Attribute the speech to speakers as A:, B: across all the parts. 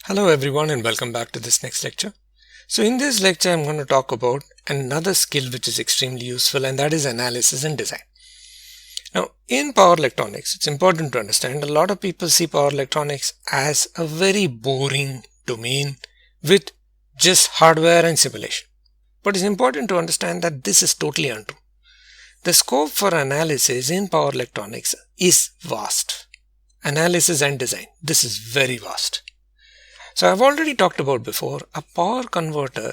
A: Hello everyone and welcome back to this next lecture. So in this lecture I'm going to talk about another skill which is extremely useful, and that is analysis and design. Now in power electronics, it's important to understand a lot of people see power electronics as a very boring domain with just hardware and simulation. But it's important to understand that this is totally untrue. The scope for analysis in power electronics is vast. Analysis and design, this is very vast. So I've already talked about before, a power converter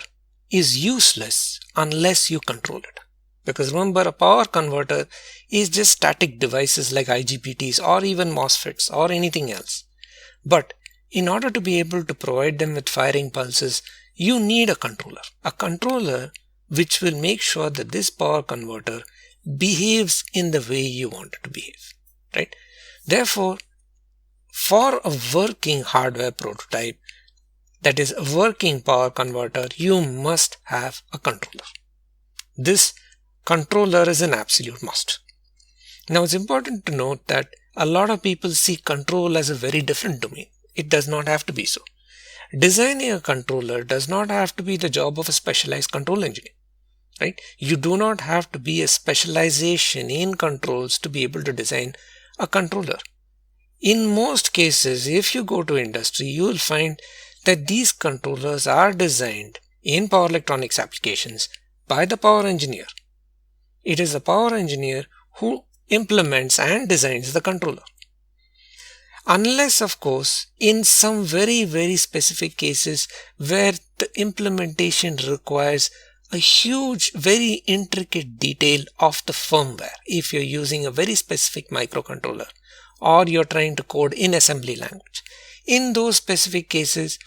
A: is useless unless you control it. Because remember, a power converter is just static devices like IGBTs or even MOSFETs or anything else. But in order to be able to provide them with firing pulses, you need a controller which will make sure that this power converter behaves in the way you want it to behave, right? Therefore, for a working hardware prototype, that is a working power converter, you must have a controller. This controller is an absolute must. Now it's important to note that a lot of people see control as a very different domain. It does not have to be so. Designing a controller does not have to be the job of a specialized control engineer, right? You do not have to be a specialization in controls to be able to design a controller. In most cases, if you go to industry, you will find that these controllers are designed in power electronics applications by the power engineer. It is the power engineer who implements and designs the controller. Unless, of course, in some very specific cases where the implementation requires a huge, very intricate detail of the firmware. If you're using a very specific microcontroller or you're trying to code in assembly language. In those specific cases,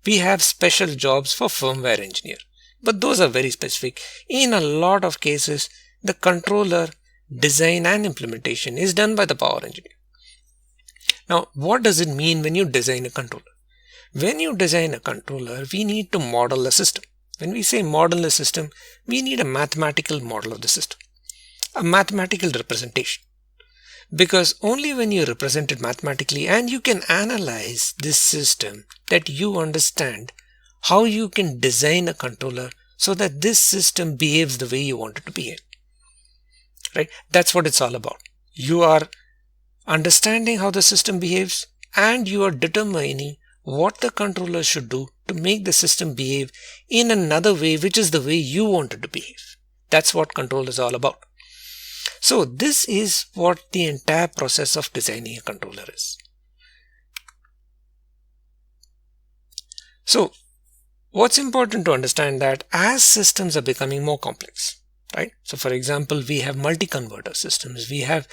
A: we have special jobs for firmware engineer, but those are very specific. In a lot of cases, the controller design and implementation is done by the power engineer. Now, what does it mean when you design a controller? When you design a controller, we need to model a system. When we say model a system, we need a mathematical model of the system, a mathematical representation. Because only when you represent it mathematically and you can analyze this system that you understand how you can design a controller so that this system behaves the way you want it to behave. Right? That's what it's all about. You are understanding how the system behaves and you are determining what the controller should do to make the system behave in another way, which is the way you want it to behave. That's what control is all about. So this is what the entire process of designing a controller is. So what's important to understand that as systems are becoming more complex, right? So for example, we have multi-converter systems. We have,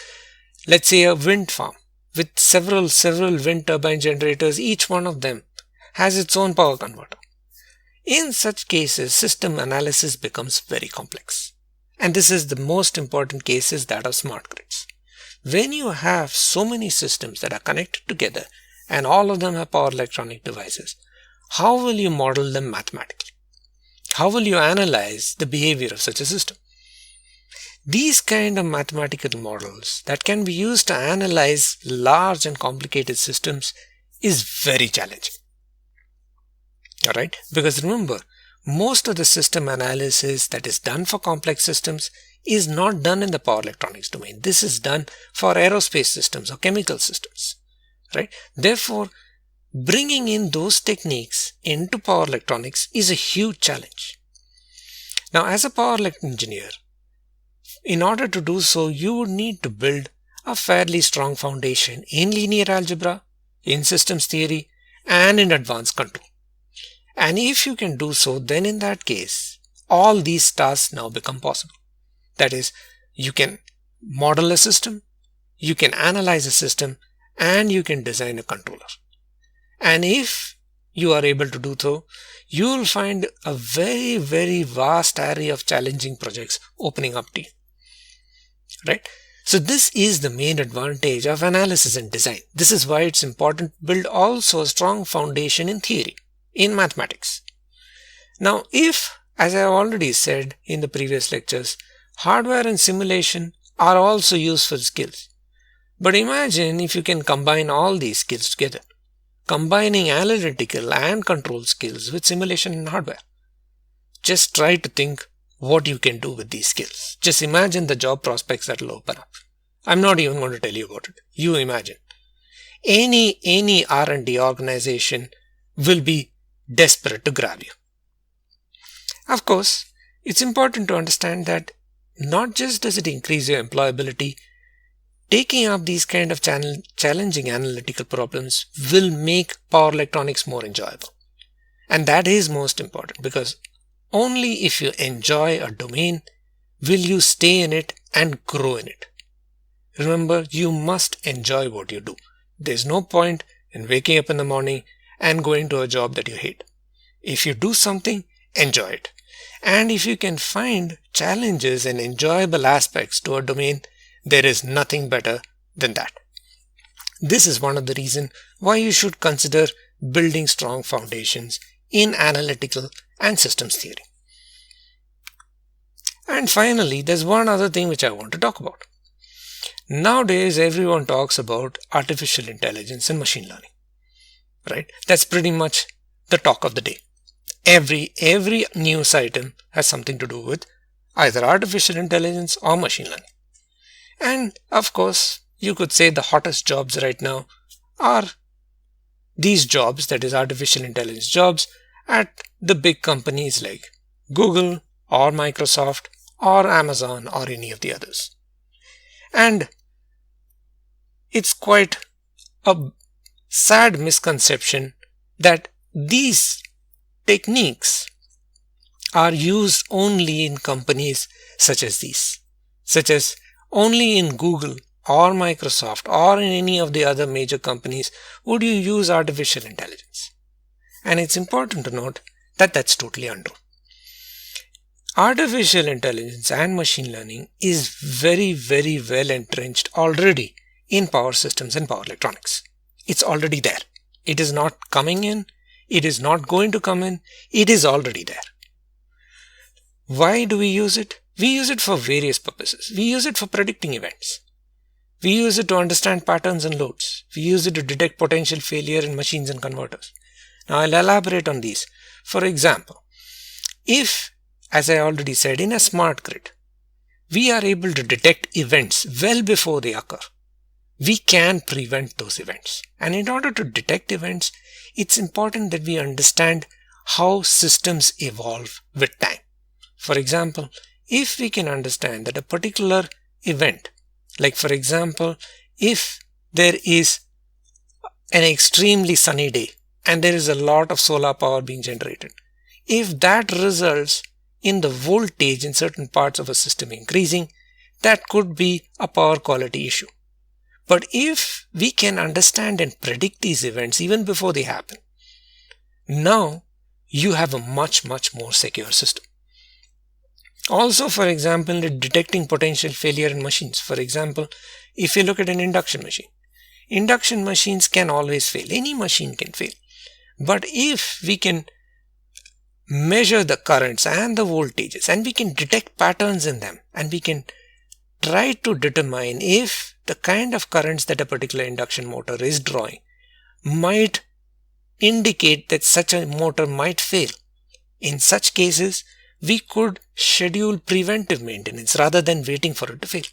A: let's say, a wind farm with several wind turbine generators. Each one of them has its own power converter. In such cases, system analysis becomes very complex. And this is the most important case, is that of smart grids. When you have so many systems that are connected together and all of them have power electronic devices, how will you model them mathematically? How will you analyze the behavior of such a system? These kind of mathematical models that can be used to analyze large and complicated systems is very challenging. Alright? Because remember, most of the system analysis that is done for complex systems is not done in the power electronics domain. This is done for aerospace systems or chemical systems, right? Therefore, bringing in those techniques into power electronics is a huge challenge. Now, as a power engineer, in order to do so, you would need to build a fairly strong foundation in linear algebra, in systems theory, and in advanced control. And if you can do so, then in that case, all these tasks now become possible. That is, you can model a system, you can analyze a system, and you can design a controller. And if you are able to do so, you will find a very vast array of challenging projects opening up to you. Right? So this is the main advantage of analysis and design. This is why it's important to build also a strong foundation in theory, in mathematics. Now, if, as I have already said in the previous lectures, hardware and simulation are also useful skills. But imagine if you can combine all these skills together. combining analytical and control skills with simulation and hardware. Just try to think what you can do with these skills. Just imagine the job prospects that will open up. I'm not even going to tell you about it. You imagine. Any R&D organization will be desperate to grab you. Of course, it's important to understand that not just does it increase your employability, taking up these kind of challenging analytical problems will make power electronics more enjoyable. And that is most important, because only if you enjoy a domain will you stay in it and grow in it. Remember, you must enjoy what you do. There's no point in waking up in the morning and going to a job that you hate. If you do something, enjoy it. And if you can find challenges and enjoyable aspects to a domain, there is nothing better than that. This is one of the reasons why you should consider building strong foundations in analytical and systems theory. And finally, there's one other thing which I want to talk about. Nowadays, everyone talks about artificial intelligence and machine learning, right? That's pretty much the talk of the day. Every news item has something to do with either artificial intelligence or machine learning. And of course, you could say the hottest jobs right now are these jobs, that is artificial intelligence jobs, at the big companies like Google or Microsoft or Amazon or any of the others. And it's quite a sad misconception that these techniques are used only in companies such as these, such as only in Google or Microsoft or in any of the other major companies would you use artificial intelligence. And it's important to note that that's totally untrue. Artificial intelligence and machine learning is very, very well entrenched already in power systems and power electronics. It's already there. It is not coming in. It is not going to come in. It is already there. Why do we use it? We use it for various purposes. We use it for predicting events. We use it to understand patterns and loads. We use it to detect potential failure in machines and converters. Now I'll elaborate on these. For example, if, as I already said, in a smart grid, we are able to detect events well before they occur, we can prevent those events. And in order to detect events, it's important that we understand how systems evolve with time. For example, if we can understand that a particular event, like for example, if there is an extremely sunny day and there is a lot of solar power being generated, if that results in the voltage in certain parts of a system increasing, that could be a power quality issue. But if we can understand and predict these events even before they happen, now you have a much more secure system. Also, for example, in detecting potential failure in machines. For example, if you look at an induction machines can always fail. Any machine can fail. But if we can measure the currents and the voltages and we can detect patterns in them and we can try to determine if the kind of currents that a particular induction motor is drawing might indicate that such a motor might fail. In such cases, we could schedule preventive maintenance rather than waiting for it to fail.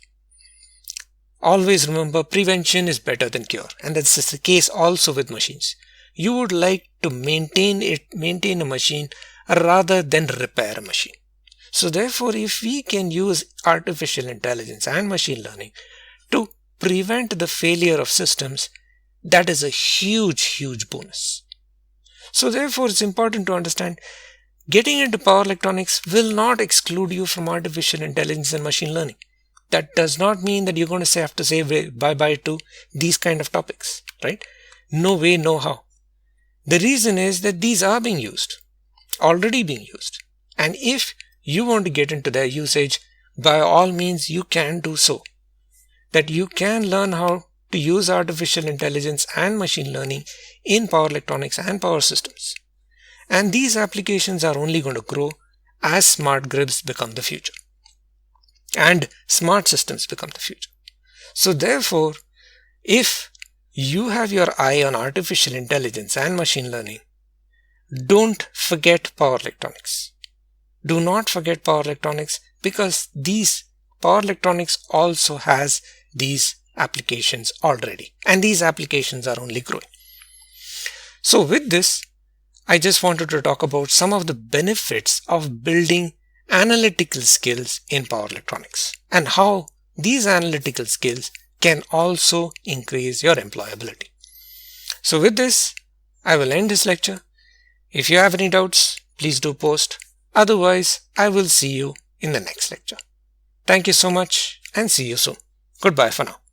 A: Always remember, prevention is better than cure, and that's the case also with machines. You would like to maintain a machine rather than repair a machine. So therefore, if we can use artificial intelligence and machine learning to prevent the failure of systems, that is a huge bonus. So therefore, it's important to understand getting into power electronics will not exclude you from artificial intelligence and machine learning. That does not mean that you're going to have to say bye-bye to these kind of topics, right? No way, no how. The reason is that these are being used, already being used. And if you want to get into their usage, by all means you can do so. That you can learn how to use artificial intelligence and machine learning in power electronics and power systems. And these applications are only going to grow as smart grids become the future and smart systems become the future. So therefore, if you have your eye on artificial intelligence and machine learning, don't forget power electronics. Do not forget power electronics, because these power electronics also has these applications already, and these applications are only growing. So with this, I just wanted to talk about some of the benefits of building analytical skills in power electronics and how these analytical skills can also increase your employability. So with this, I will end this lecture. If you have any doubts, please do post. Otherwise, I will see you in the next lecture. Thank you so much and see you soon. Goodbye for now.